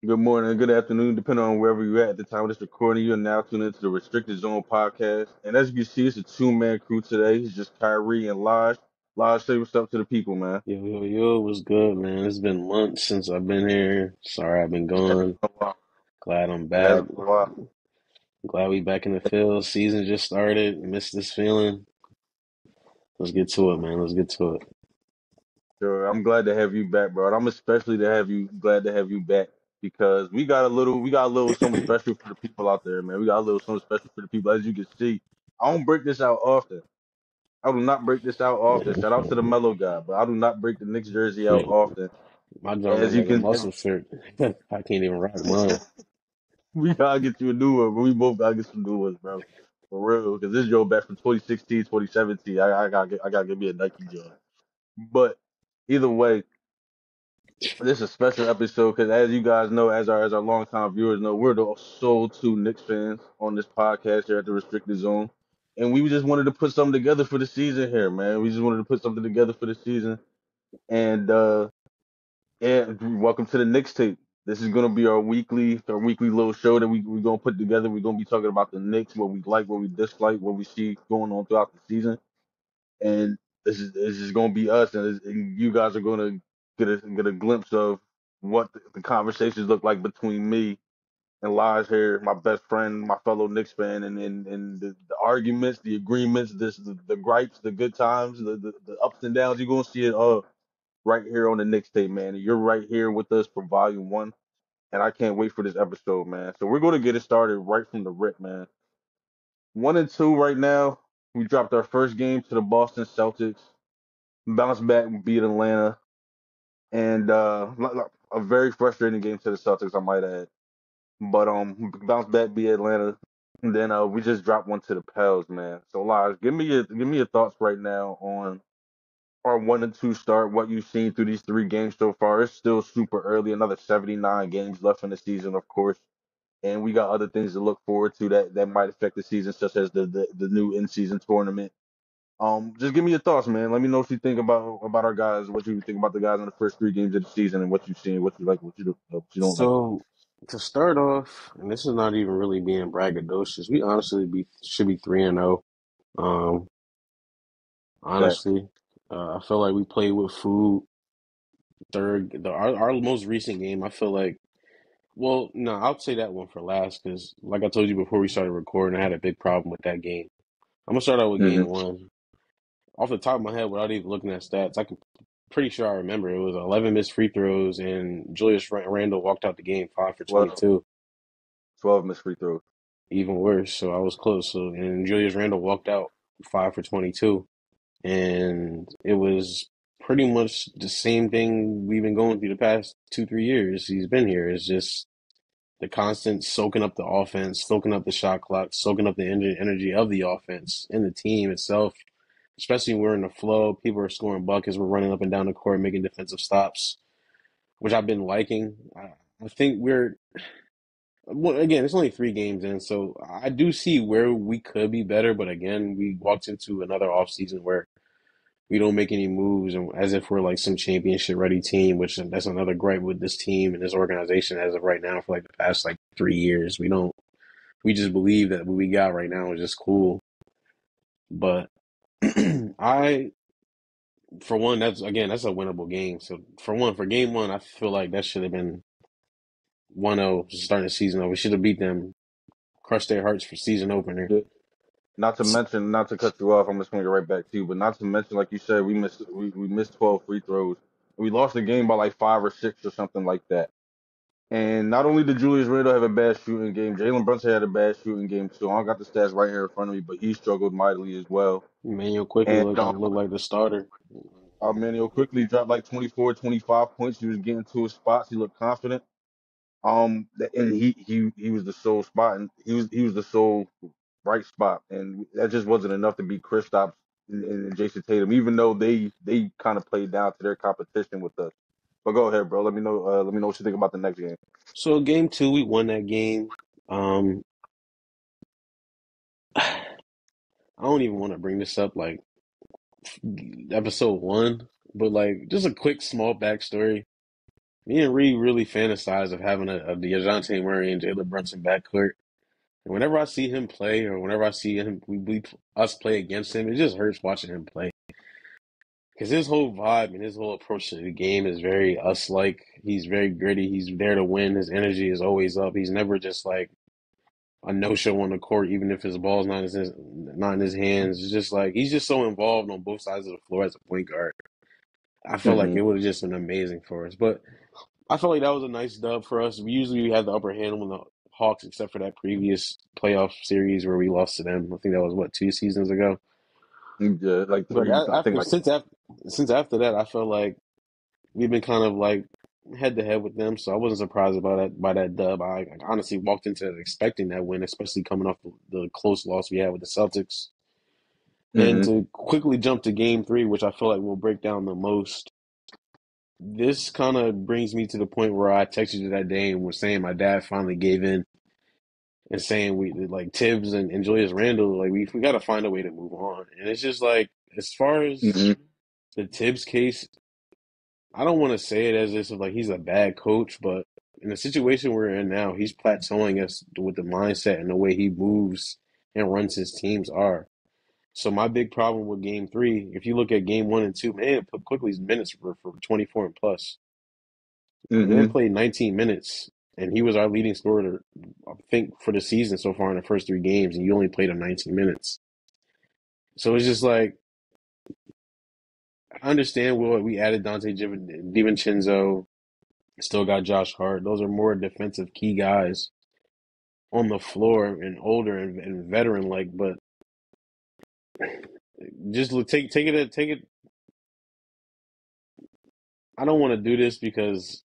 Good morning, good afternoon, depending on wherever you're at the time of this recording. You're now tuned into the Restricted Zone podcast. And as you can see, it's a two-man crew today. It's just Khairi and Lij. Lij, say what's up to the people, man. Yo, yo, yo, what's good, man? It's been months since I've been here. Sorry I've been Yeah, it's gone. been a while. Glad I'm It has back. been a while. Glad we back in the field. Season just started. Miss this feeling. Let's get to it, man. Let's get to it. Sure, I'm glad to have you back, bro. And I'm especially glad to have you back because we got a little something special for the people out there, man. We got a little something special for the people. As you can see, I don't break this out often. I do not break this out often. Shout out to the mellow guy, but I do not break the Knicks jersey out often. My joint As look you like a can, muscle shirt. I can't even rock mine. we gotta get you a new one, but we both gotta get some new ones, bro. For real, because this Joe back from 2016, 2017. I gotta get me a Nike joint. But either way, this is a special episode because, as you guys know, as our longtime viewers know, we're the sole two Knicks fans on this podcast here at the Restricted Zone, and we just wanted to put something together for the season here, man. We just wanted to put something together for the season, and yeah, welcome to the Knickstape. This is gonna be our weekly little show that we gonna put together. We're gonna be talking about the Knicks, what we like, what we dislike, what we see going on throughout the season, and this is gonna be us, and you guys are gonna get a glimpse of what the conversations look like between me and Laj here, my best friend, my fellow Knicks fan, and the arguments, the agreements, the gripes, the good times, the ups and downs. You're gonna see it all right here on the Knickstape, man. And you're right here with us for volume one. And I can't wait for this episode, man. So we're going to get it started right from the rip, man. 1-2 right now. We dropped our first game to the Boston Celtics. Bounce back, beat Atlanta. And a very frustrating game to the Celtics, I might add. But bounce back, beat Atlanta. And then we just dropped one to the Pels, man. So Lars, give me your thoughts right now on our 1-2 start, what you've seen through these three games so far. It's still super early, another 79 games left in the season, of course. And we got other things to look forward to that might affect the season, such as the new in-season tournament. Just give me your thoughts, man. Let me know what you think about our guys, what you think about the guys in the first three games of the season, and what you've seen, what you like, what you don't like. So, to start off, and this is not even really being braggadocious, we honestly should be 3-0. Um, That. honestly, I feel like we played with food. Our most recent game, I feel like. Well, no, I'll say that one for last because, like I told you before we started recording, I had a big problem with that game. I'm gonna start out with game Hmm. one. Off the top of my head, without even looking at stats, I can pretty sure I remember it was 11 missed free throws, and Julius Randle walked out the game 5 for 12, 22. 12 missed free throws. Even worse, so I was close. So, and Julius Randle walked out 5 for 22, and it was pretty much the same thing we've been going through the past 2, 3 years. He's been here. It's just the constant soaking up the offense, soaking up the shot clock, soaking up the energy of the offense and the team itself. Especially when we're in the flow, people are scoring buckets. We're running up and down the court, making defensive stops, which I've been liking. I think well, again, it's only 3 games in, so I do see where we could be better. But again, we walked into another offseason where we don't make any moves, and as if we're like some championship ready team, which that's another gripe with this team and this organization as of right now for like the past like 3 years. We just believe that what we got right now is just cool. But I, for one, that's a winnable game. So for game one, I feel like that should have been 1-0 starting the season. We should have beat them, crushed their hearts for season opener. Yeah. Not to mention, not to cut you off, I'm just gonna get right back to you, but not to mention, like you said, we missed 12 free throws. We lost the game by like 5 or 6 or something like that. And not only did Julius Randle have a bad shooting game, Jalen Brunson had a bad shooting game too. I don't got the stats right here in front of me, but he struggled mightily as well. Emmanuel Quickley And looked like the starter. Emmanuel quickly dropped like 24, 25 points. He was getting to his spots. He looked confident. And he was the sole spot, and he was the sole bright spot, and that just wasn't enough to beat Kristaps and Jason Tatum, even though they kind of played down to their competition with us. But go ahead, bro. Let me know what you think about the next game. So game two, we won that game. Um, I don't even want to bring this up like episode one, but like just a quick small backstory. Me and Reed really fantasize of having a DeJounte Murray and Jalen Brunson backcourt. And whenever I see him play, or whenever I see him, us play against him, it just hurts watching him play. Because his whole vibe and his whole approach to the game is very us-like. He's very gritty. He's there to win. His energy is always up. He's never just like a no-show on the court, even if his ball's not in his hands. It's just like he's just so involved on both sides of the floor as a point guard. I felt like Mm-hmm. it would have just been amazing for us. But I felt like that was a nice dub for us. We had the upper hand on the Hawks, except for that previous playoff series where we lost to them. I think that was what, 2 seasons ago. Yeah, like But three. I think after like since after that, I felt like we've been kind of like head to head with them. So I wasn't surprised about that by that dub. I honestly walked into it expecting that win, especially coming off the close loss we had with the Celtics. And mm-hmm. to quickly jump to Game 3, which I feel like will break down the most. This kind of brings me to the point where I texted you that day and was saying my dad finally gave in and saying we like Tibbs and Julius Randle, like we got to find a way to move on. And it's just like as far as Mm-hmm. the Tibbs case, I don't want to say it as if like he's a bad coach, but in the situation we're in now, he's plateauing us with the mindset and the way he moves and runs his teams are. So my big problem with Game 3, if you look at Game 1 and 2, man, put Quickly's minutes for 24 and plus. The man Mm-hmm. played 19 minutes, and he was our leading scorer, I think, for the season so far in the first 3 games, and you only played him 19 minutes. So it's just like, I understand we added Dante DiVincenzo, still got Josh Hart. Those are more defensive key guys on the floor and older and veteran like, but just take it. I don't want to do this because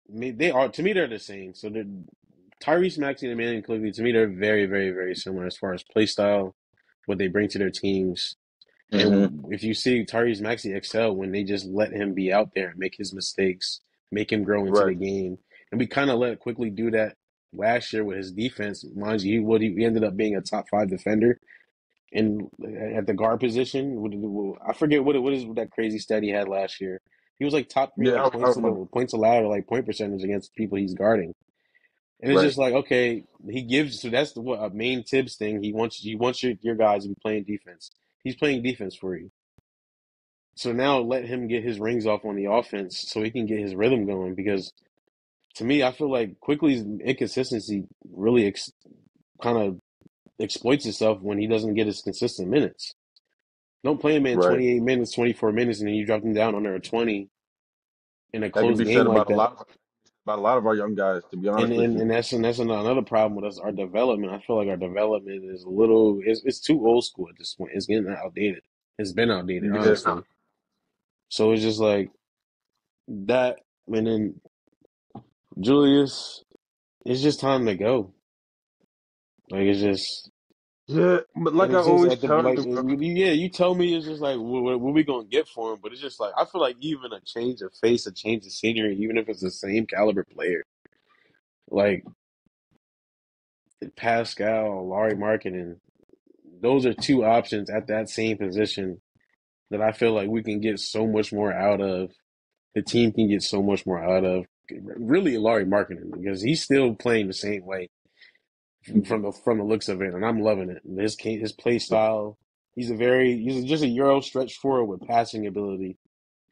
they are, to me, they're the same. So they're Tyrese Maxey and Immanuel Quickley, to me, they're very, very, very similar as far as play style, what they bring to their teams. Mm-hmm. And if you see Tyrese Maxey excel when they just let him be out there and make his mistakes, make him grow into Right. the game. And we kind of let Quickley do that last year with his defense. Mind you, he ended up being a top 5 defender in at the guard position. I forget what is that crazy stat he had last year. He was like top 3 Yeah, like I remember. points allowed or like point percentage against people he's guarding. And it's Right. just like, okay, he gives, so that's what a main Tibbs thing. He wants your guys to be playing defense. He's playing defense for you. So now let him get his rings off on the offense so he can get his rhythm going. Because to me, I feel like Quickly's inconsistency really kind of exploits itself when he doesn't get his consistent minutes. Don't play him in Right. 28 minutes, 24 minutes, and then you drop him down under a 20 in a That could close be game said like about that. a lot of our young guys. To be honest with you. And that's another problem with us. Our development, I feel like our development is a little, it's too old school at this point. It's getting outdated. It's been outdated, Yeah. honestly. So it's just like that. And then Julius, it's just time to go. Like it's just, Yeah, but and like I it's just always at the tell like, you, bro. yeah. You tell me it's just like what we gonna get for him, but it's just like I feel like even a change of face, a change of scenery, even if it's the same caliber player, like Pascal, Laurie Markkinen, those are 2 options at that same position that I feel like we can get so much more out of. The team can get so much more out of. Really, Laurie Markkinen because he's still playing the same way from the looks of it, and I'm loving it. His play style. He's just a Euro stretch forward with passing ability.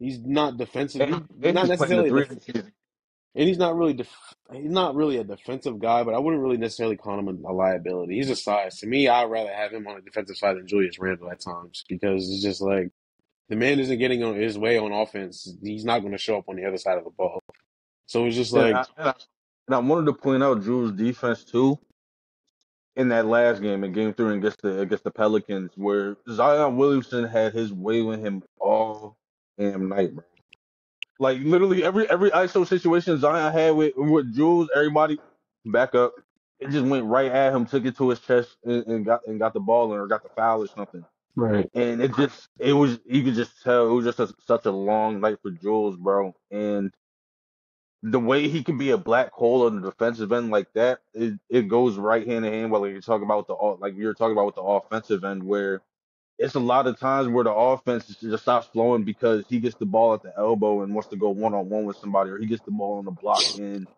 He's not defensive. He's And not he's playing the necessarily three this season. and he's not really a defensive guy, but I wouldn't really necessarily call him a liability. He's a size. To me, I'd rather have him on the defensive side than Julius Randle at times because it's just like the man isn't getting on his way on offense. He's not going to show up on the other side of the ball. So it's just And like, I wanted to point out Drew's defense too in that last game in Game 3 against the Pelicans, where Zion Williamson had his way with him all damn night, bro. Like literally every ISO situation Zion had with Jules, everybody back up. It just went right at him, took it to his chest, and got the ball or got the foul or something. right. And it was you could just tell it was just such a long night for Jules, bro. And the way he can be a black hole on the defensive end like that, it goes right hand in hand. While you're talking about like we were talking about with the offensive end, where it's a lot of times where the offense just stops flowing because he gets the ball at the elbow and wants to go one on one with somebody, or he gets the ball on the block and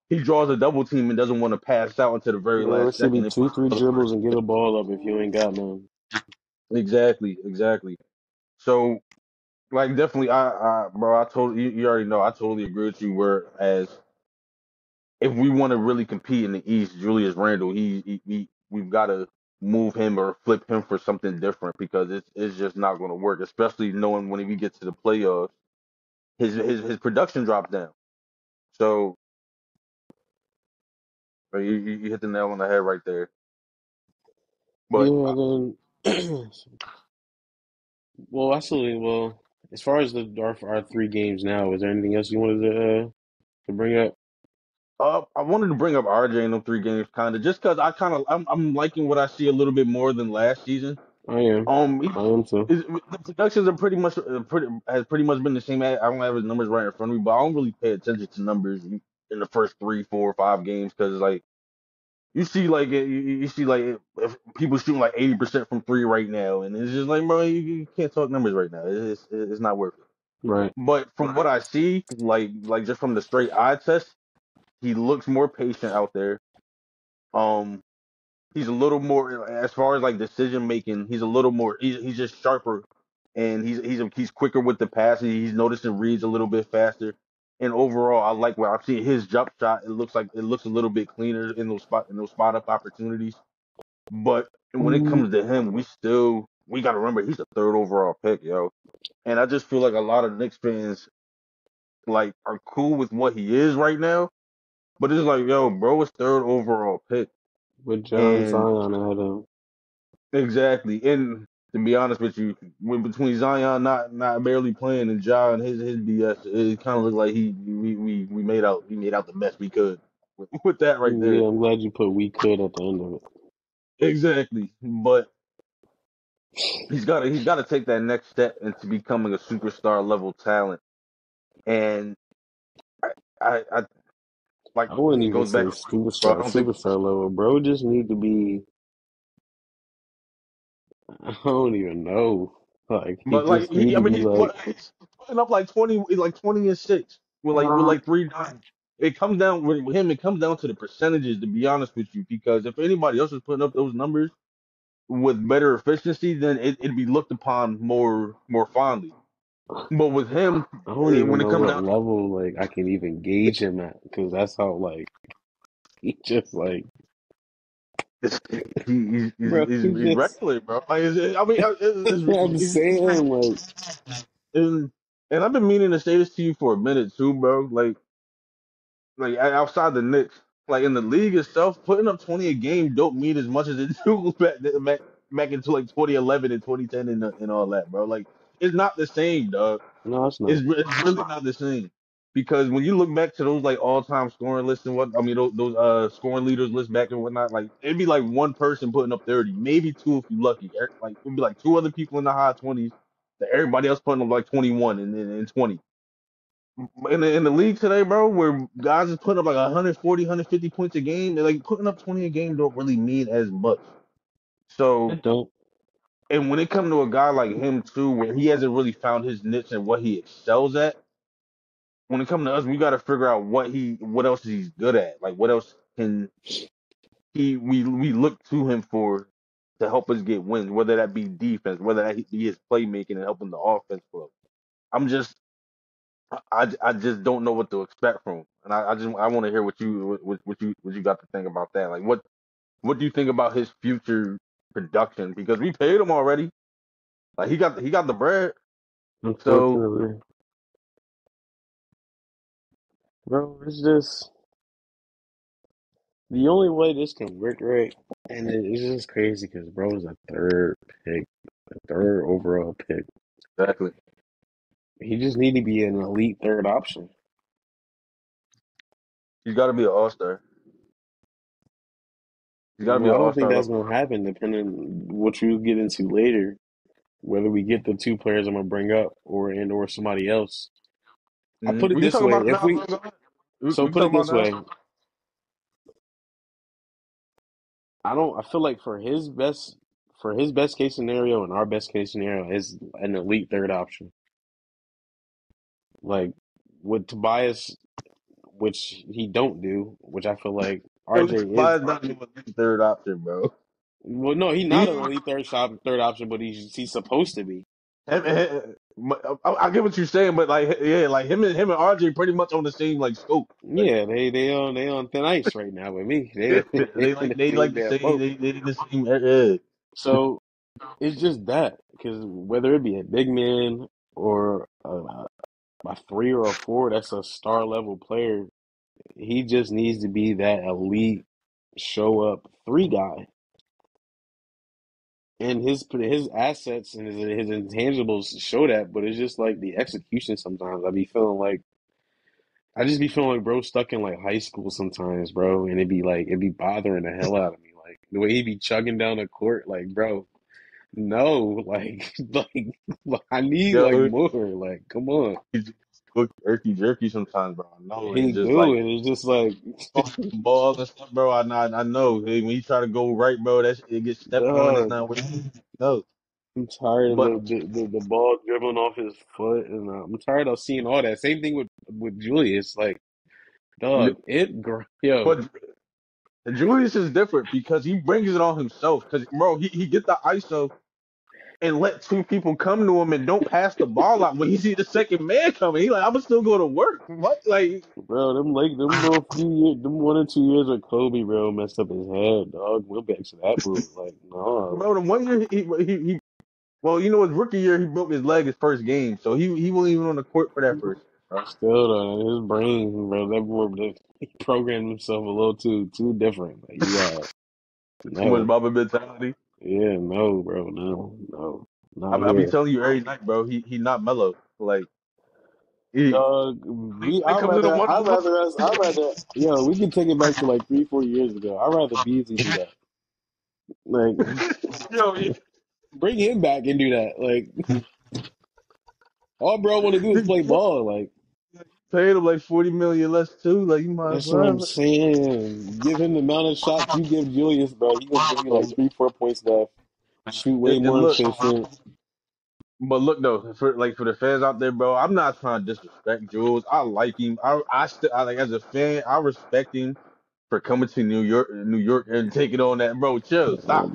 he draws a double team and doesn't want to pass out into the very Bro, it last should be second. If two, three dribbles and get a ball up if you ain't got none. exactly, exactly. So like definitely, bro, I totally you already know I totally agree with you. Whereas if we want to really compete in the East, Julius Randle, we've got to move him or flip him for something different because it's just not going to work. Especially knowing when we get to the playoffs, his production drops down. So you hit the nail on the head right there. But Yeah, then, well, actually, well, as far as our three games now, is there anything else you wanted to bring up? I wanted to bring up RJ in them 3 games, kind of just because I'm liking what I see a little bit more than last season. I am. He, I am too. the productions are pretty much been the same. I don't have his numbers right in front of me, but I don't really pay attention to numbers in the first 3, 4, 5 games because like you see like if people shooting like 80% from three right now, and it's just like bro, you can't talk numbers right now. It's not worth it. Right. But from what I see, like just from the straight eye test, he looks more patient out there. Um, he's a little more as far as like decision making. He's a little more. He's just sharper, and he's quicker with the pass. He's noticing reads a little bit faster. And overall, I like what I've seen. His jump shot. It looks a little bit cleaner in those spot up opportunities. But when it Mm, comes to him, we got to remember he's the third overall pick, yo. And I just feel like a lot of Knicks fans like are cool with what he is right now. But it's like, yo, bro, it's third overall pick. with John And Zion ahead of exactly. And to be honest with you, when between Zion not barely playing and Ja and his BS, it kind of looked like we made out the best we could with that right Yeah, there. I'm glad you put "we could" at the end of it. Exactly. But he's got to take that next step into becoming a superstar level talent. And I like I wouldn't it even goes say back to what you said, bro. I don't think. superstar level, bro. Just need to be. I don't even know. Like he But like just need to be like. he's putting up like 20 and 6 with like 3 dimes. It comes down with him. It comes down to the percentages. To be honest with you, because if anybody else is putting up those numbers with better efficiency, then it'd be looked upon more fondly. But with him, I don't even when it know comes what down, level like I can even gauge him at because that's how like he just like it's, bro. He he's just. regular, bro. Like, I mean, I'm saying like and, and I've been meaning to say this to you for a minute too, bro. Like outside the Knicks, like in the league itself, putting up 20 a game don't mean as much as it do back into like 2011 and 2010 and all that, bro. Like it's not the same, dog. no, it's not. It's really not the same because when you look back to those like all time scoring lists and what I mean those scoring leaders lists back and whatnot, like it'd be like one person putting up 30, maybe two if you lucky. Like it'd be like two other people in the high 20s, that everybody else putting up like 21 and 20 in the league today, bro, where guys is putting up like 140, 150 points a game, they're like putting up 20 a game don't really mean as much. So, It don't. and when it comes to a guy like him too, where he hasn't really found his niche and what he excels at, when it comes to us, we got to figure out what else he's good at. Like, what else can we look to him for to help us get wins, whether that be defense, whether that be his playmaking and helping the offense flow. I'm just I just don't know what to expect from him, and I want to hear what you got to think about that. Like what do you think about his future production? Because we paid him already. Like he got the bread. So Unfortunately, bro, it's just the only way this can work right, and it's just crazy because bro is a third pick, a third overall pick. exactly, He just need to be an elite third option. he's got to be an all star. He's got to be Well, an I all don't think star that's level. gonna happen, depending on what you get into later. Whether we get the two players I'm gonna bring up or somebody else. I'll put it We can this talk way: about it now, bro. Go ahead. We So can put talk it about this now. way, I feel like for his best case scenario and our best case scenario is an elite third option. Like with Tobias, which he don't do, which I feel like Yo, RJ is. Tobias not even the third option, bro. Well, no, he's not He, an elite third option, but he's supposed to be. I get what you're saying, but like, yeah, like him and RJ pretty much on the same like scope. Like, Yeah, they on thin ice right now with me. They yeah, they in the they same like the damn same. boat. They in the same. Yeah. So it's just that because whether it be a big man or a three or a four, that's a star level player. He just needs to be that elite show up three guy. And his assets and his intangibles show that, but it's just like the execution sometimes. I just be feeling like bro stuck in like high school sometimes, bro, and it'd be bothering the hell out of me. Like the way he be chugging down the court, like bro, no, like like I need like Yo, more. Like come on, he's look irky jerky sometimes, bro. I know. he It's just do, like and it's just like, off the ball and stuff, bro. I know. Hey, when he try to go right, bro, it gets stepped on. It's dog. not what no. I'm tired of But the ball dribbling off his foot, and I'm tired of seeing all that. Same thing with Julius. Like, dog, yo, but Julius is different because he brings it on himself. Because bro, he get the ISO and let two people come to him and don't pass the ball out. When he see the second man coming, he like, I'm still going to work. What? Like, bro, them little few years, them 1 or 2 years with Kobe, bro, messed up his head, dog. We're back to that move. Like, no, bro, the 1 year he well, you know, his rookie year he broke his leg his first game, so he wasn't even on the court for that first. Bro. still though, his brain, bro, that boy, he programmed himself a little too different. Like, yeah, Too much no, Baba mentality. yeah, no, bro, no, not I be here. telling you every night, bro. He not mellow. Like he Dog, when it comes to the one on one. yo, we can take it back to like 3, 4 years ago. I'd rather Beasley do that. Like, Yo, bring him back and do that. Like, all bro want to do is play ball. Like, paid him like 40 million less too. Like you might as that's what I'm well. saying. Give him the amount of shots you give Julius, bro. He gonna give you like 3, 4 points left. Shoot way And more look, efficient. but look though, for the fans out there, bro, I'm not trying to disrespect Jules. I like him. I like as a fan, I respect him for coming to New York and taking on that, bro. Chill, stop.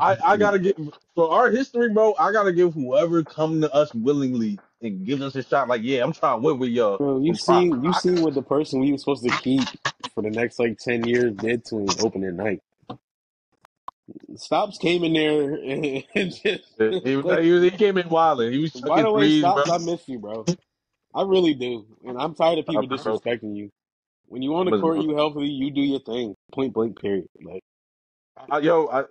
I gotta get for our history, bro. I gotta give whoever come to us willingly and give us a shot. Like, yeah, I'm trying to win with y'all. Bro, Some props. you seen what the person we were supposed to keep for the next like 10 years did to him opening night. Stops came in there and just like, He came in wilding. He was by chucking the way, threes, bro. Stops, I miss you, bro. I really do. And I'm tired of people Bro, disrespecting you. When you on the listen, court, bro. you healthy, you do your thing. Point blank, period. Like, Yo,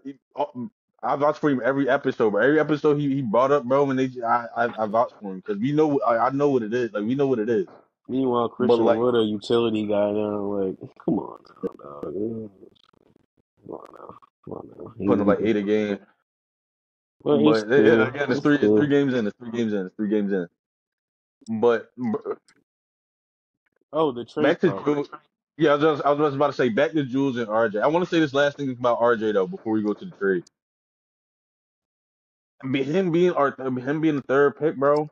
I vouch for him every episode, bro. Every episode he brought up, bro, and I vouch for him because we know I know what it is. Like we know what it is. meanwhile, But Christian like Wood, a utility guy now, like, come on now, dog. Come on now. Come on now. putting up like 8 a game. Well, it's But cool. again, It's it's three cool. games in. It's 3 games in. It's 3 games in. But Oh, the trade back to part. Jules. Yeah, I was just about to say back to Jules and RJ. I want to say this last thing about RJ though before we go to the trade. Him being the third pick, bro,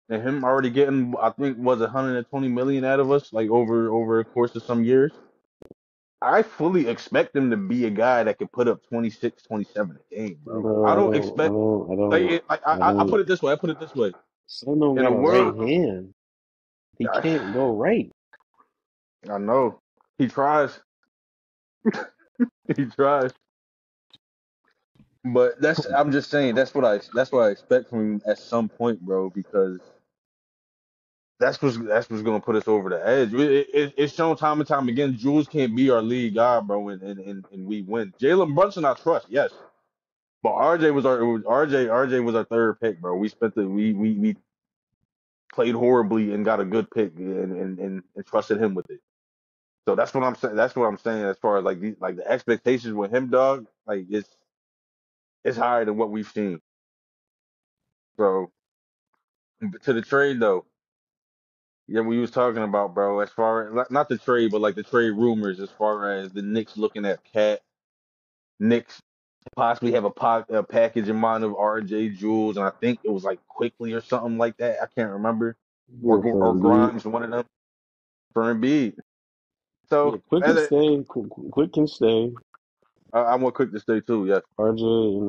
and him already getting I think was 120 million out of us like over a course of some years. I fully expect him to be a guy that could put up 26, 27 a game, bro. I Bro, don't expect I I don't. put it this way. I put it this way. Son don't In got a a right world, hand. He I, can't go right. I know he tries, he tries, but I'm just saying that's what I expect from him at some point, bro, because that's what's gonna put us over the edge. It's shown time and time again. Jules can't be our lead guy, bro, and we win. Jalen Brunson, I trust, yes. But RJ was our third pick, bro. We spent we played horribly and got a good pick and trusted him with it. So that's what I'm saying. That's what I'm saying as far as like the expectations with him, dog. Like it's higher than what we've seen. So to the trade though, Yeah, we was talking about, bro, as far as not the trade, but like the trade rumors, as far as the Knicks looking at Cat, Knicks possibly have a package in mind of RJ Jules, and I think it was like Quickly or something like that. I can't remember, Yeah, for or Embiid. Grimes, one of them for Embiid. Yeah, So Quick can as stay. Quick can stay. I'm more quick to say too. Yes, RJ and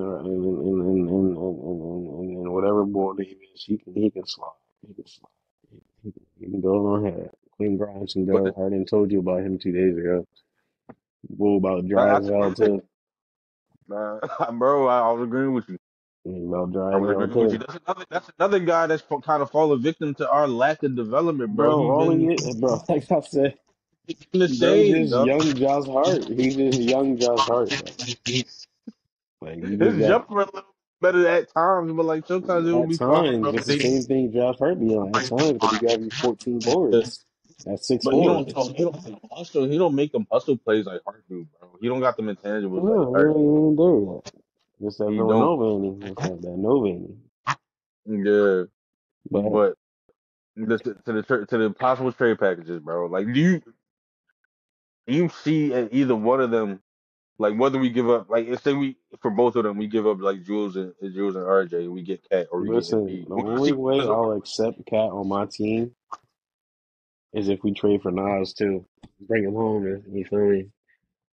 whatever boy name is, he can slide. He can slide. He can go on ahead. Quinn Grimes can but go. I already told you about him 2 days ago. What about dry I, as hell too? bro, I was agreeing with you. About dry I as was hell agreeing with you. too. That's another guy that's kind of fallen victim to our lack of development, bro. Bro, all he is, bro, like I said, He's been the bro, same, just dog. young Josh Hart. He just young Josh Hart, bro. Like you just His got jumper a little better at times, but like sometimes it will at be fine, times bro. it's the same thing Josh Hart be on at times, but he got you 14 boards at six But he four. don't he don't hustle. He don't make them hustle plays like Hart do, bro. He don't got them intangibles like No, he Hart. ain't there yet. Just that He don't. Villanova in him. Just that Nova in him. Yeah, But but to the possible trade packages, bro. Like, do you see either one of them? Like, whether we give up, like, let's say we for both of them we give up like Jules and RJ, we get Cat or we get listen, Embiid. the We're gonna only see what way Minnesota. I'll accept Cat on my team is if we trade for Nas too. Bring him home, you feel me?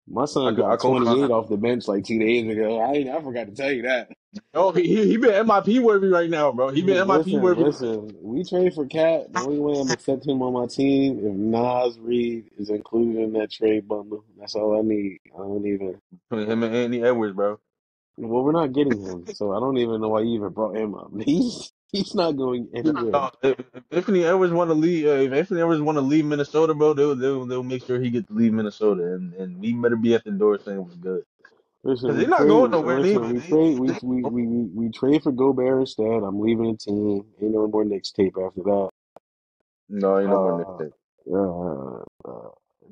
My I son could I got co-sign 28 that. off the bench like 2 days ago. I forgot to tell you that. Oh, he been MIP worthy right now, bro. He been MIP Listen, worthy. listen. We trade for Cat. The only way I'm accepting him on my team if Nas Reed is included in that trade bundle. That's all I need. I don't even. Between him and Anthony Edwards, bro. Well, we're not getting him, so I don't even know why you even brought him up. He's not going anywhere. No, if Anthony Edwards want to leave, if Anthony Edwards want to leave Minnesota, bro, they'll make sure he gets to leave Minnesota, and he better be at the door saying what's good, Listen, because we they're not trade. going nowhere Listen, neither. we trade. We trade for Gobert instead. I'm leaving the team. Ain't no more Knickstape after that. No, ain't no more Uh, Knicks.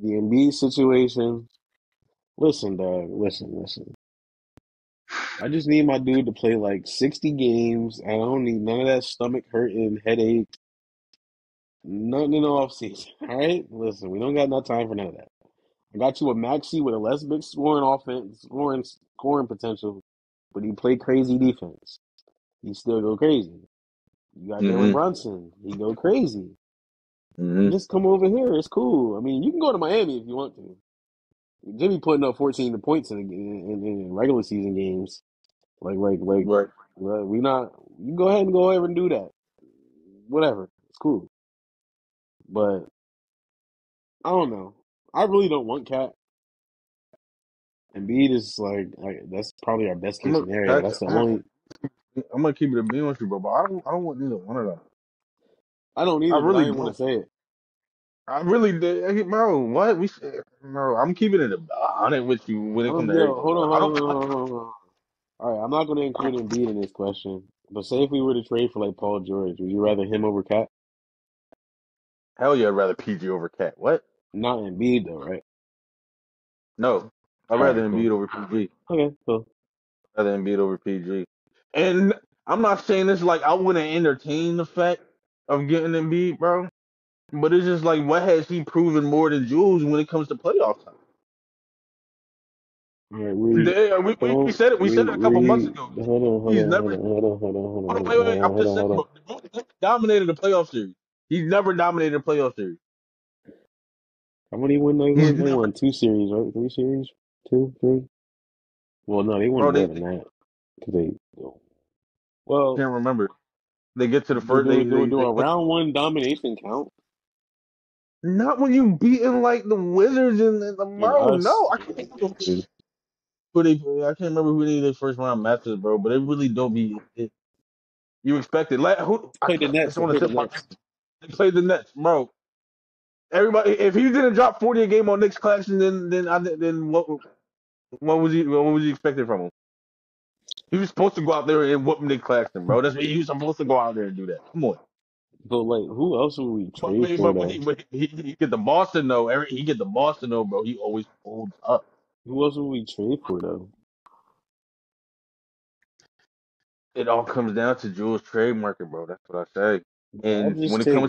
the Embiid situation. Listen, dog. Listen. I just need my dude to play like 60 games. I don't need none of that stomach hurting, headache, nothing in the offseason. All right? Listen, we don't got no time for none of that. I got you a Maxi with a less big scoring offense, scoring potential, but he play crazy defense. He still go crazy. You got Jalen Mm-hmm. Brunson. He go crazy. Mm-hmm. Just come over here. It's cool. I mean, you can go to Miami if you want to. Jimmy putting up 14 points in regular season games. Like, Right. well, we not. You go ahead and go over and do that. Whatever, it's cool. But I don't know. I really don't want Cat. Embiid is like that's probably our best I'm case gonna, scenario. that's, That's the I'm gonna, only. I'm gonna keep it a being with you, bro. But I don't want neither one of them. I don't I either, but I really didn't want to don't. say it. I really did, bro. What we said, bro? I'm keeping it 100 with you when it comes to Yo, everything, hold bro. on, I hold on, don't. hold on, hold on, hold on. All right, I'm not going to include Embiid in this question. But say if we were to trade for like Paul George, would you rather him over Cat? Hell yeah, I'd rather PG over Cat. What? Not Embiid though, right? No, I'd All rather right, Embiid cool. over PG. Okay, cool. Rather Embiid over PG. And I'm not saying this like I wouldn't entertain the fact of getting Embiid, bro. But it's just like, what has he proven more than Jules when it comes to playoff time? All right, we We don't said it. We said it a couple months ago. hold on, hold He's on, never. hold on, hold on, hold on, hold on, Hold on, hold on, wait, wait. hold I'm on, hold just on, saying, hold on. bro. The bro never dominated a playoff series. He's never dominated a playoff series. How many win they He's won? They never, won 2 series, right? 3 series? Two, three? Well, no, they won bro. more They than that. Cause they, well, can't remember. They get to the first. do They a get round one domination count? not when you beating like the Wizards and the And bro. us, No, I can't remember who they. I can't remember who they their first round matches, bro. But it really don't be. You expect it. Like who? I played the can't. Nets. It's They on the played the tip of my tongue. Nets. They played the Nets, bro. Everybody, if he didn't drop 40 a game on Knicks Claxton, then what was he expecting from him? He was supposed to go out there and whoop Nick Claxton, bro. That's what he was supposed to go out there and do that. Come on. But like, who else would we But, trade but, for but when he, though? when he get the Boston though, he get the Boston though, bro. He always holds up. Who else would we trade for though? It all comes down to Jules trade market, bro. That's what I say. I'll And just take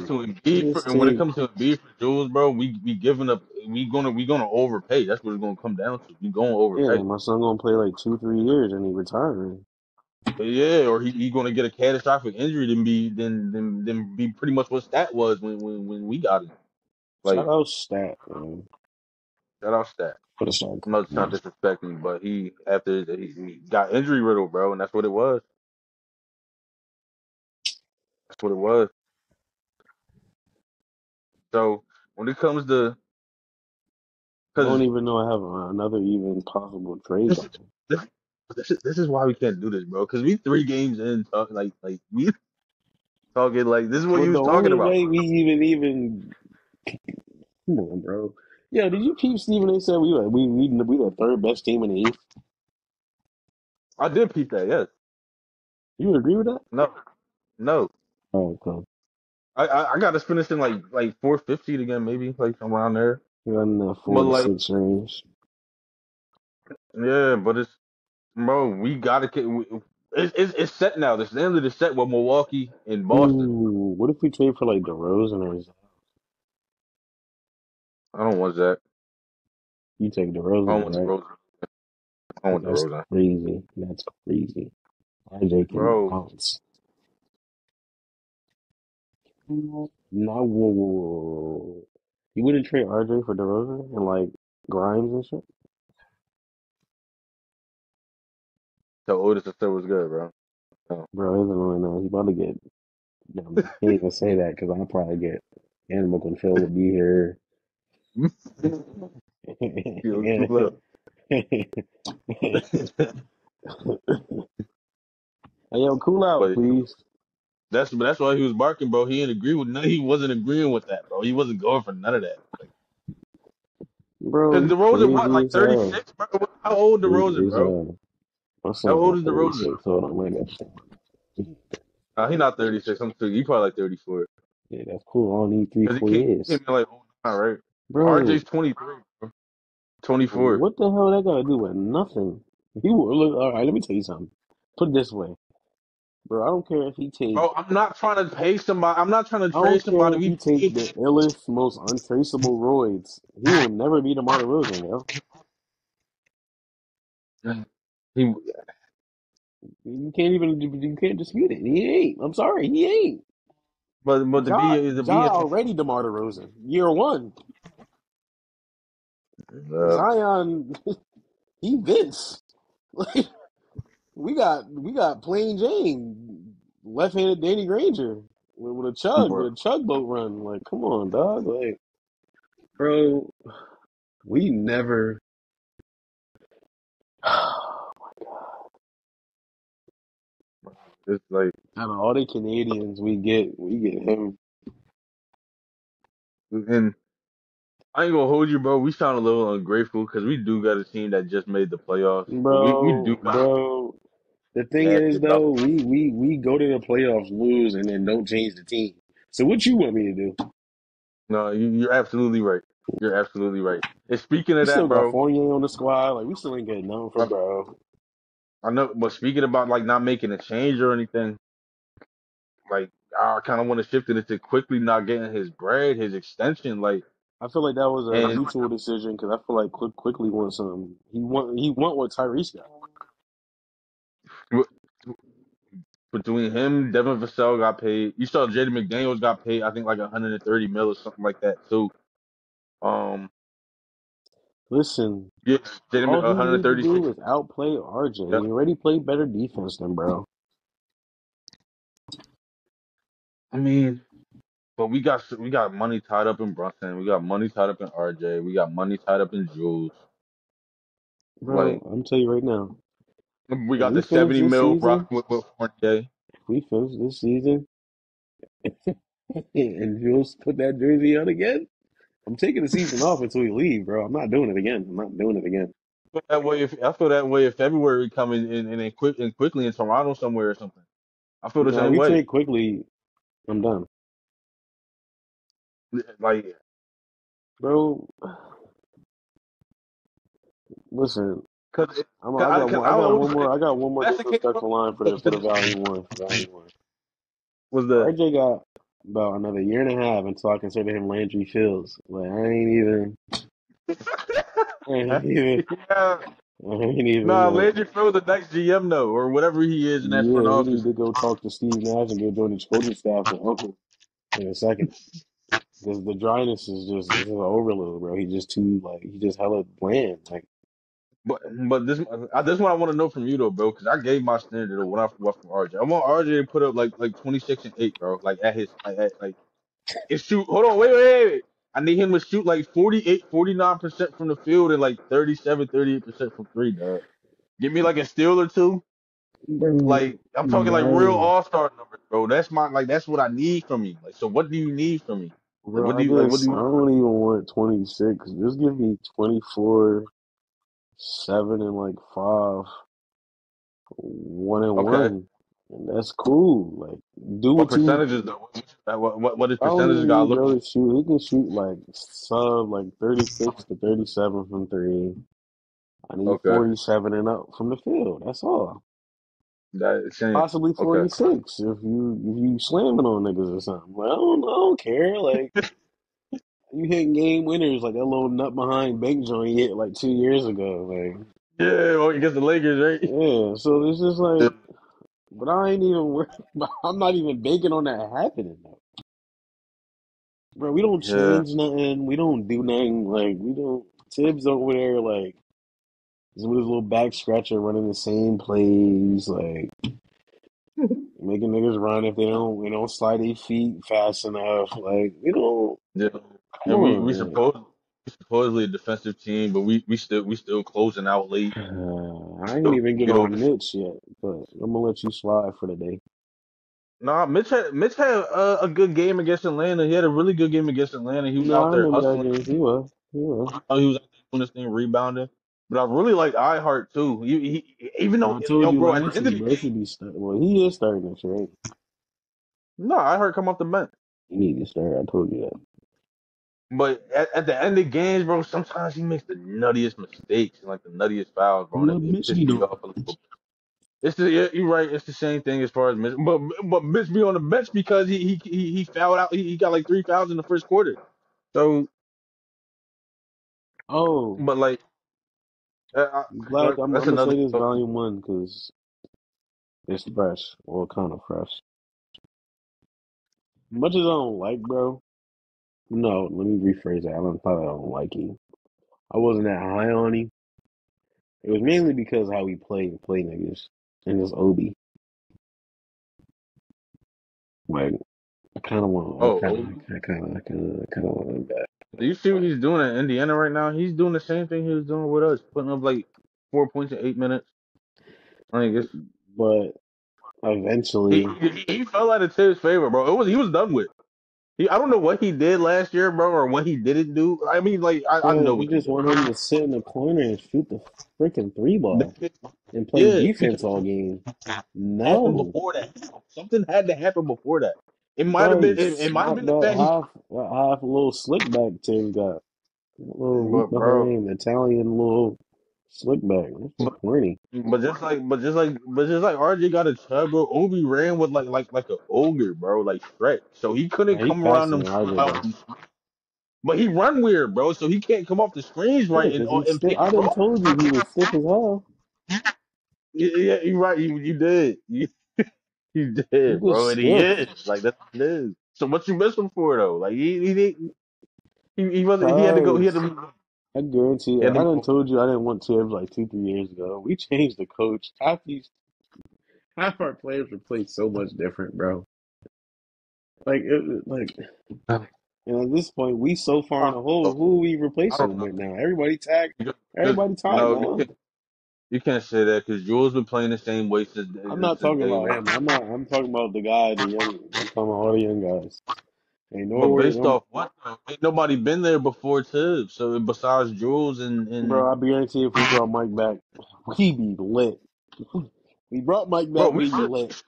when it comes to Embiid for Jules, bro, we giving up. We gonna overpay. That's what it's gonna come down to. We gonna yeah, overpay. my son gonna play like 2, 3 years and he retiring. Yeah, or he gonna get a catastrophic injury than be pretty much what Stat was when we got him. Shout Like out Stat, man. shout out Stat. What a start. I'm not trying to disrespect him, but he got injury riddled, bro, and that's what it was. That's what it was. So when it comes to, I don't because even know I have another even possible trade this is button. this is why we can't do this, bro. Because we 3 games in, like we talking like this is what Well, you the was talking only about. way we even come on, bro. Yeah, did you keep Stephen A said we the third best team in the East? I did peep that, yes. You would agree with that? No, no. Oh, okay. I got us finishing like 450 again, maybe like around there. We're in the But four to like, six range. yeah, but it's bro, we gotta get. It's set now. The standard is set with Milwaukee and Boston. Ooh, what if we trade for like DeRozan or I don't want that. you take I don't DeRozan, want the right? Rose. I don't want the That's Rose. crazy. That's crazy. RJ can Bro, bounce. No, whoa, whoa, whoa, whoa. You wouldn't trade RJ for DeRozan and like Grimes and shit? the oldest sister was good, bro. No. Bro, he doesn't really know. He about to get. Never mind. Can't even say that because I'll probably get animal control will be here. Yo, cool up. Hey, yo, cool out, But please. that's why he was barking, bro. He didn't agree with none. He wasn't agreeing with that, bro. He wasn't going for none of that. Like, Bro, cause you DeRozan, what, crazy like as hell. 36, bro? How old Crazy DeRozan, as bro? hell. My How son's old not is DeRozan? 36. Hold on, I got you. He not 36. I'm too. He probably like 34. Yeah, that's cool. I don't need three, Cause he 4 years. came in like, oh, nine, right? Bro, RJ's 23, bro. 24. what the hell that got to do with nothing? He will look. All right, let me tell you something. Put it this way, bro. I don't care if he take. Bro, I'm not trying to pay somebody. I'm not trying to I trade don't care somebody. if We he take paid the illest, most untraceable roids. He will never be DeMar DeRozan, yo. him. He, You can't dispute it. He ain't. I'm sorry, he ain't. but Ja already DeMar DeRozan. Year one. uh, Zion, he Vince. Like we got plain Jane, left-handed Danny Granger with bro. a chug boat run. Like, come on, dog. Like, bro, we never. Out It's like, of all the Canadians we get him, and I ain't gonna hold you, bro. We sound a little ungrateful because we do got a team that just made the playoffs, but we do got bro. The thing nasty is, about. though, we go to the playoffs, lose, and then don't change the team. So what you want me to do? No, you're absolutely right. You're absolutely right. And speaking We of still that, got bro, Fournier on the squad. Like, we still ain't getting nothing for I, bro. I know. But speaking about like not making a change or anything, like I kind of want to shift it into quickly not getting his bread, his extension, like I feel like that was a and mutual decision because I feel like quickly wants some. He want what Tyrese got. w- between him, Devin Vassell got paid. You saw Jaden McDaniels got paid, I think like 130 mil or something like that too. Um, Listen, yeah, Jaden all he need to do 136. is outplay RJ. Yeah. He already played better defense than bro. I mean, but we got money tied up in Brunson. We got money tied up in RJ. We got money tied up in Jules. Bro, Like I'm tell you right now, we if got we the finish 70 this mil season, rock with Fournier. if we finish this season, and Jules put that jersey on again, I'm taking the season off until we leave, bro. I'm not doing it again. I'm not doing it again. That way, if I feel that way, if February coming in quickly in Toronto somewhere or something, I feel the Now same we way. trade quickly. I'm done, Like, bro. Listen, cause, I got cause one. I I got don't one know more. I got if one more that's the case, bro. disrespectful line for the Valiant one. For Valiant one. Was the RJ got. about another year and a half until I consider him Landry Fields. Like I ain't even, Yeah. I ain't even Nah, like, Landry Fields the next GM though, or whatever he is in that front yeah, he need office. to go talk to Steve Nash and go join his coaching staff with Uncle in a second. Because the dryness is just this is an overload, bro. He just too like he just hella bland. Like But this one I want to know from you though, bro, because I gave my standard of when I went from RJ. I want RJ to put up like 26 and 8, bro. Like at his like and shoot. Hold on, wait. I need him to shoot like 48, 49% from the field and like 37, 38% from three, dog. Give me like a steal or two. bro, Like I'm talking like real bro, all-star numbers, bro. That's my like that's what I need from you. Like, so what do you need from me? Like what bro, do you like what do I you want? don't even want 26. Just give me 24, 7 and like 5, 1 and Okay. 1. And that's cool. Like do What what you percentages though? What is I don't percentages even gotta need look bro like? to shoot. He can shoot like sub like 36 to 37 from three. I need Okay. 47 and up from the field. That's all. That change. Possibly Okay. 46 if you slamming on niggas or something. Like, I don't care. Like you hitting game winners like that little nut behind bank joint he hit like 2 years ago. Like Yeah, well, against the Lakers, right? yeah, so it's just Yeah. like, but I ain't even worried. I'm not even banking on that happening though. Bro, we don't Yeah. change nothing. We don't do nothing. Like we don't. Tibbs over there like with his little back scratcher running the same plays like. Making niggas run if they don't slide their feet fast enough. Like we don't. Yeah. Come And we on, man. supposedly a defensive team, but we still closing out late. I ain't Still even get get over. on Mitch yet, but I'm gonna let you slide for the day. Nah, Mitch had a good game against Atlanta. He had a really good game against Atlanta. He was No, out I there remember that hustling. game. He was. He was. He was out there doing this thing, rebounding. But I really like iHeart too. Even Bro, though I told yo, you bro, at the last end of week, the bro, game, should be start. Well, he is starting this, right? no, iHeart come off the bench. He need to start. I told you that. But at the end of games, bro, sometimes he makes the nuttiest mistakes and like the nuttiest fouls, bro, and Let it Mitch pissed be me though. off a little bit. Yeah, you're right. It's the same thing as far as Mitch, but Mitch be on the bench because he fouled out. He got like three fouls in the first quarter. So, Oh, but like, Black. that's I'm gonna another. say this volume one because it's fresh. Well, kind of fresh. Much as I don't like, bro. No, let me rephrase that. I don't thought I don't like him. I wasn't that high on him. It was mainly because how he play niggas, and his Obi. Like I kind of want, Oh, Obi. I kind of want him back. Do you see what he's doing at Indiana right now? He's doing the same thing he was doing with us, putting up like 4 points in 8 minutes. I guess But he eventually, he fell out of Tibbs' favor, bro. He was done with. I don't know what he did last year, bro, or what he didn't do. I mean, like I bro, know we what he just did. want him to sit in the corner and shoot the freaking three ball and play Yeah, defense because all game. happened No, before that. Something had to happen before that. It might have bro, been. he It might have been smacked the that fact he. half a little slick back Tim got. A little weak But bro, behind Italian little slick back. That's but, corny. but just like RJ got a tub, bro. Obi ran with like an ogre, bro, like Shrek. So he couldn't Nah, he come around faster them. than RJ though. But he run weird, bro. So he can't come off the screens Yeah, right because he's and stiff. pick I and done roll. told you he was stiff as hell. Yeah, you're right. You did. You He did, was bro. And he stiff. is like that's what it is. So what you miss him for though? Like he wasn't. He had to go. He had Cause to. I guarantee He you, had I to done go. told you I didn't want Tibbs like 2, 3 years ago. We changed the coach. Half our players were played so much different, bro. Like, and at this point, we so far in the hole. Who are we I replacing don't him know. with now? Everybody tagged. Because Everybody tied no, now. you can't say that because Jules been playing the same way I'm not since talking day about one. him. I'm not. I'm talking about the guy, the young. I'm talking about all the young guys. Ain't But nowhere. based No, off what though? Ain't nobody been there before Tibbs. So besides Jules and bro, I guarantee if we brought Mike back, we be lit. We brought Mike bro, back, we be lit.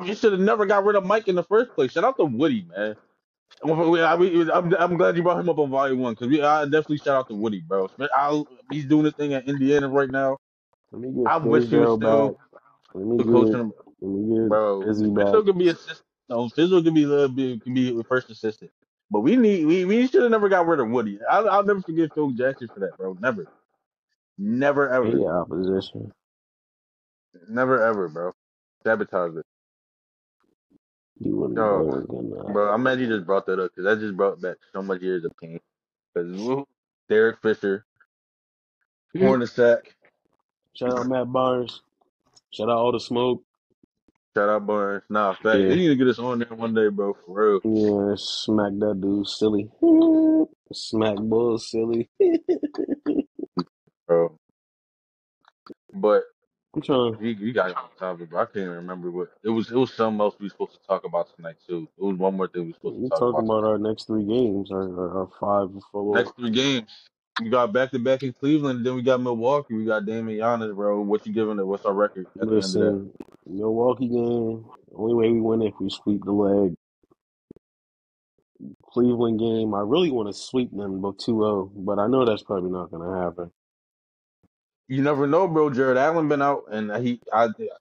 we should have never got rid of Mike in the first place. Shout out to Woody, man. I'm glad you brought him up on volume one because I definitely shout out to Woody, bro. He's doing this thing at Indiana right now. Let me get I wish he was Fizdale back. still Let me coaching him, let me get bro. Izzy back. Fisto could be assistant. Fizzle can be first assistant, but we should have never got rid of Woody. I'll never forget Phil Jackson for that, bro. Never, never ever, Hate opposition. never ever, bro. Sabotage it. You wouldn't Oh, never gonna. bro, I'm mad you just brought that up because that just brought back so much years of pain. Because Derek Fisher, Hornacek, Shout out Matt Barnes. Shout out all the smoke. shout out Barnes. Nah, fact, they Yeah. need to get us on there one day, bro, for real, Yeah, smack that dude silly. Smack bull silly. bro. But I'm trying. you got it on topic, bro. I can't even remember what it was. It was something else we were supposed to talk about tonight too. It was one more thing we were supposed to We're talk talking about about tonight. our next three games, our five for Next three games, we got back to back in Cleveland. Then we got Milwaukee. We got Damian Giannis, bro. What you giving it? What's our record at the end of that? listen, Milwaukee game. Only way we win if we sweep the leg. Cleveland game. I really want to sweep them both 2-0, but I know that's probably not going to happen. You never know, bro. Jared Allen been out, and I think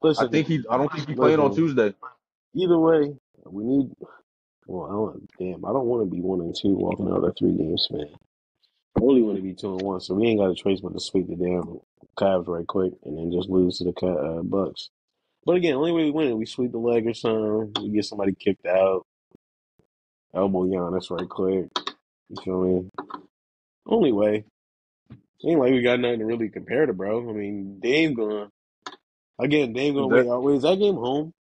Listen, I don't think he playing on listen. Tuesday. Either way, we need. Well, I don't want to be 1-2 walking out of 3 games, man. I really want to be 2-1, so we ain't got a choice but to sweep the damn Cavs right quick and then just lose to the Bucks. But again, only way we win it, we sweep the leg or something. We get somebody kicked out, elbow Giannis right quick. You feel me? Only way. Ain't like we got nothing to really compare to, bro. I mean, Dame going again. Dame going That wait. Is that game home?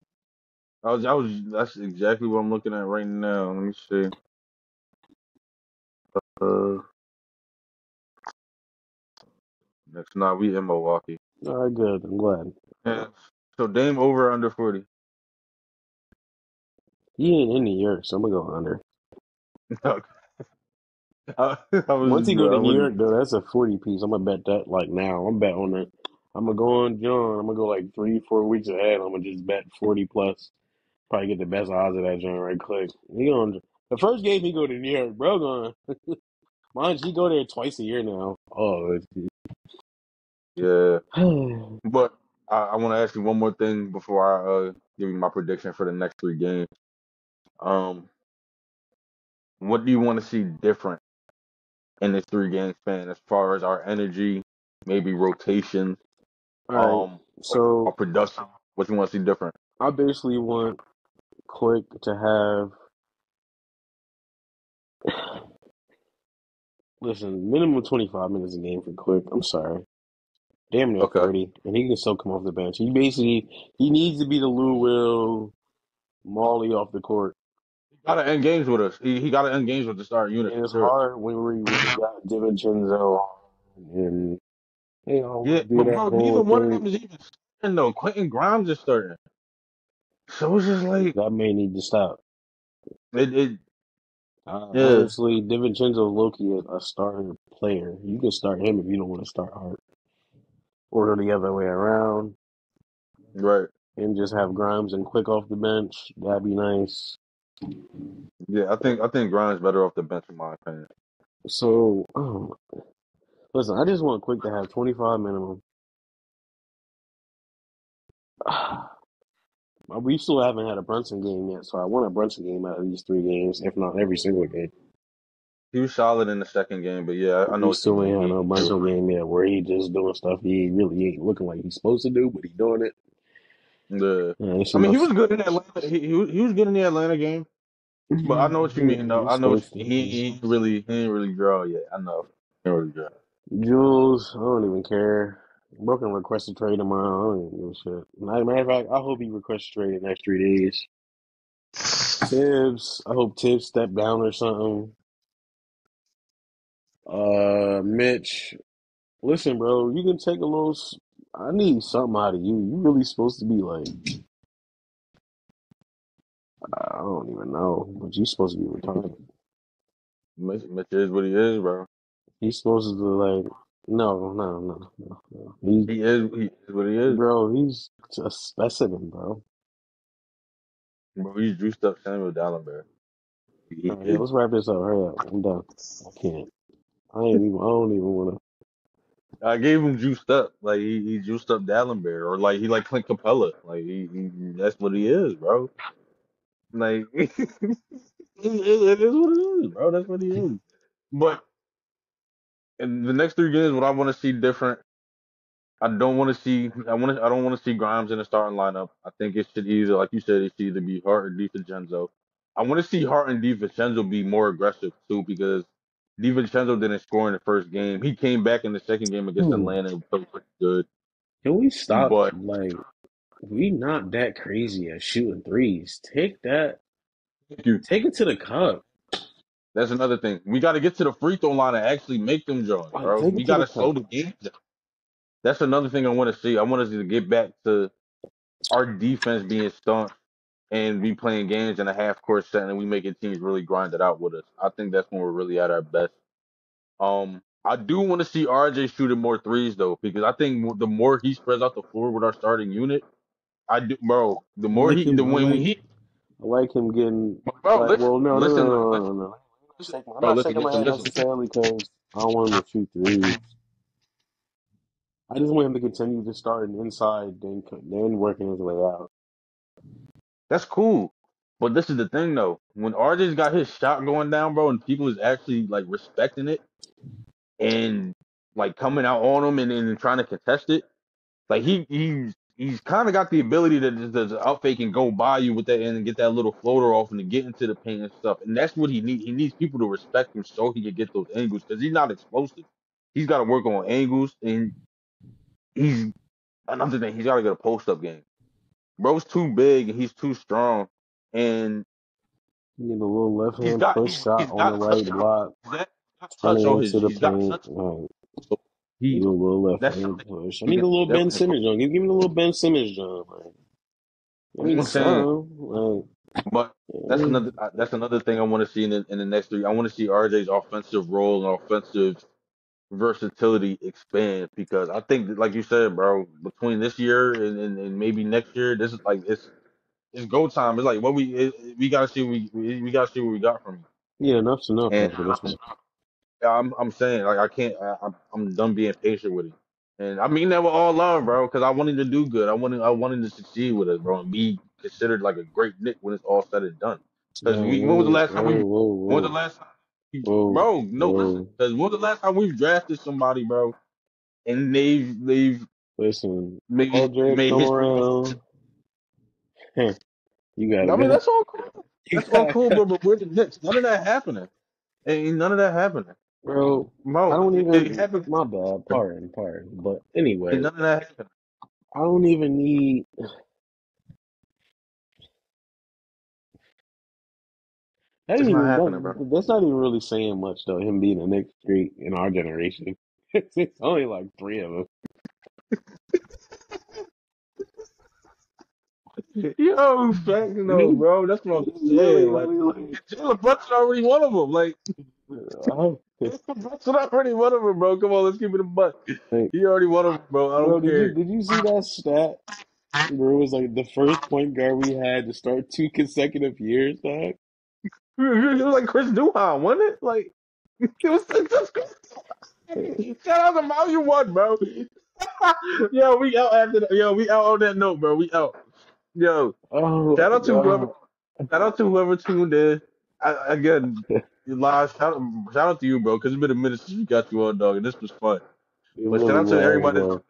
that's exactly what I'm looking at right now. Let me see. Uh, next night we in Milwaukee. All right, good. I'm glad. Yeah. So Dame over under 40. He ain't in New York, so I'm gonna go under. I was Once he go to I New wouldn't. York, though, that's a 40 piece. I'm gonna bet that like now. I'm bet on it. I'm gonna go on John. I'm gonna go like 3, 4 weeks ahead. I'm gonna just bet 40 plus. Probably get the best odds of that John right quick. He on the first game he go to New York, bro. Going, mind you, he go there twice a year now. Oh, Yeah, it's- but I want to ask you one more thing before I give you my prediction for the next three games. Um, what do you want to see different in this three game span as far as our energy, maybe rotation, all right. our So production? What you want to see different? I basically want Quick to have listen minimum 25 minutes a game for Quick. I'm sorry. Damn near Okay, 30, and he can still come off the bench. He needs to be the Lou Will Marley off the court. got to end games with us. He got to end games with the starting unit And for it's sure. hard when we got DiVincenzo and they all Yeah, want to do but that bro, whole neither one of thing. them is even starting though. Quentin Grimes is starting, so it's just like That may need to stop. it. Yeah, Honestly, DiVincenzo Loki a starting player. You can start him if you don't want to start Hart, or the other way around, right. and just have Grimes and Quick off the bench. That'd be nice. Yeah, I think Grimes better off the bench in my opinion. So, listen, I just want Quick to have 25 minimum. We still haven't had a Brunson game yet, so I want a Brunson game out of these 3 games, if not every single game. He was solid in the second game, but yeah, I know We what you still mean. ain't had no Brunson game yet where he just doing stuff he really ain't looking like he's supposed to do, but he doing it. The It's I mean, he enough. was good in Atlanta. He was good in the Atlanta game, but I know what you mean though. He's I know still what still he ain't really draw yet. I know. He ain't really draw. Jules, I don't even care. Broken request to trade tomorrow. I don't even give a shit. Matter of fact, I hope he requests to trade in the next 3 days. Tibbs, I hope Tibbs step down or something. Mitch, listen, bro, you can take a little. I need something out of you. You really supposed to be like, I don't even know, but you supposed to be retired. Mitch is what he is, bro. He's supposed to like, no. He, He is what he is. bro, he's a specimen, bro. Bro, he's juiced up Samuel Dallenberg. All right, yeah, let's wrap this up. Hurry up, I'm done. I can't. I ain't even. I don't even want to. I gave him juiced up. Like he juiced up Dallenberg, or like he like Clint Capella. Like he that's what he is, bro. Like it is what it is, bro. That's what he is. But in the next three games, what I want to see different, I don't want to see. I don't want to see Grimes in the starting lineup. I think it should either, like you said, it should either be Hart or DiVincenzo. I want to see Hart and DiVincenzo be more aggressive too, because DiVincenzo didn't score in the first game. He came back in the second game against Hmm. Atlanta and played pretty good. Can we stop? But Like, we not that crazy at shooting threes. Take that. thank you. Take it to the cup. That's another thing. We got to get to the free throw line and actually make them draws, Like, bro. take We it to got the to slow cup. the game down. That's another thing I want to see. I want us to get back to our defense being staunch and be playing games in a half court setting and we making teams really grind it out with us. I think that's when we're really at our best. I do want to see RJ shooting more threes though, because I think the more he spreads out the floor with our starting unit, I do, bro. The I more like he, the him. when he, I like him getting bro, like. Well, no, no, no, listen, no, no, listen, no, no. listen, I'm bro, not listen, shaking my listen, head listen. necessarily because I don't want him to shoot threes. I just want him to continue to start inside, then working his way out. That's cool. But this is the thing though. When RJ's got his shot going down, bro, and people is actually like respecting it and like coming out on him and trying to contest it, like he's kind of got the ability to just out fake and go by you with that and get that little floater off and to get into the paint and stuff. And that's what he needs. He needs people to respect him so he can get those angles because he's not explosive. He's got to work on angles and he's another thing. He's got to get a post up game. Bro's too big and he's too strong and You need a little left hand push shot he's on the got touch. right block, He's got touch turning on into his. the He's got paint. touch. Right. So Need he a little left that's hand something push. I we need can a little Ben definitely Simmons, improve. John. Give me a little Ben Simmons, John. Like, I I'm need saying. some. Like, But that's another thing I want to see in the next three. I want to see RJ's offensive role and offensive versatility expand because I think that, like you said, bro, between this year and maybe next year, this is like it's go time. It's like what we gotta see we gotta see what we got from him. yeah, enough's enough And after this one. I'm saying like I can't I'm done being patient with him. And I mean that with all love, bro, because I want him to do good. I want him to succeed with us, bro, and be considered like a great Nick when it's all said and done. Because Whoa, we when was the whoa, last time we whoa, whoa, when was the whoa, last time whoa, bro, no listen. whoa. Because when was the last time we've drafted somebody, bro, and they've Listen, made Aldridge made come history. around. You got I mean it. that's all cool. You That's all got cool, it. bro, but we're the Knicks. None of that happening. Ain't none of that happening. Bro, I Bro, don't it even, happened. my bad, pardon. But Ain't anyway, none of that happening. I don't even need, that ain't It's not even, happening, bro. that's not even really saying much though, him being the next great in our generation. It's only like three of them. Yo, facts no, Really, bro. That's what I'm saying. Like, really, Jalen Brunson already one of them. Like, like, Jalen Brunson already one of them, bro. Come on, let's keep it a butt. like, He already one of them, bro. I bro, don't care. did you see that stat where it was like the first point guard we had to start 2 consecutive years, dog? It was like Chris Duhon, wasn't it? Like, it was just shout out to Mario one, bro. Yo, we out after that. Yo, we out on that note, bro. We out. Yo, Oh, shout out to whoever. no. Shout out to whoever tuned in. Again, live. Shout out to you, bro, because it's been a minute since we got you on, dog, and this was fun. It But shout really out to was, everybody. bro.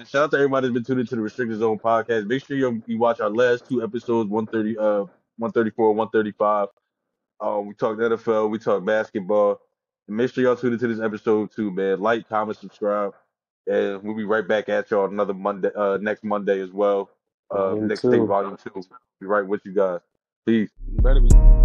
Shout out to everybody that's been tuned into the Restricted Zone podcast. Make sure you watch our last two episodes, 130, 134, 135. We talked NFL, we talked basketball. And make sure y'all tune into this episode too, man. Like, comment, subscribe, and we'll be right back at y'all another Monday, next Monday as well. Volume Knickstape 2. Volume 2. Be right with you guys. Peace. You better be.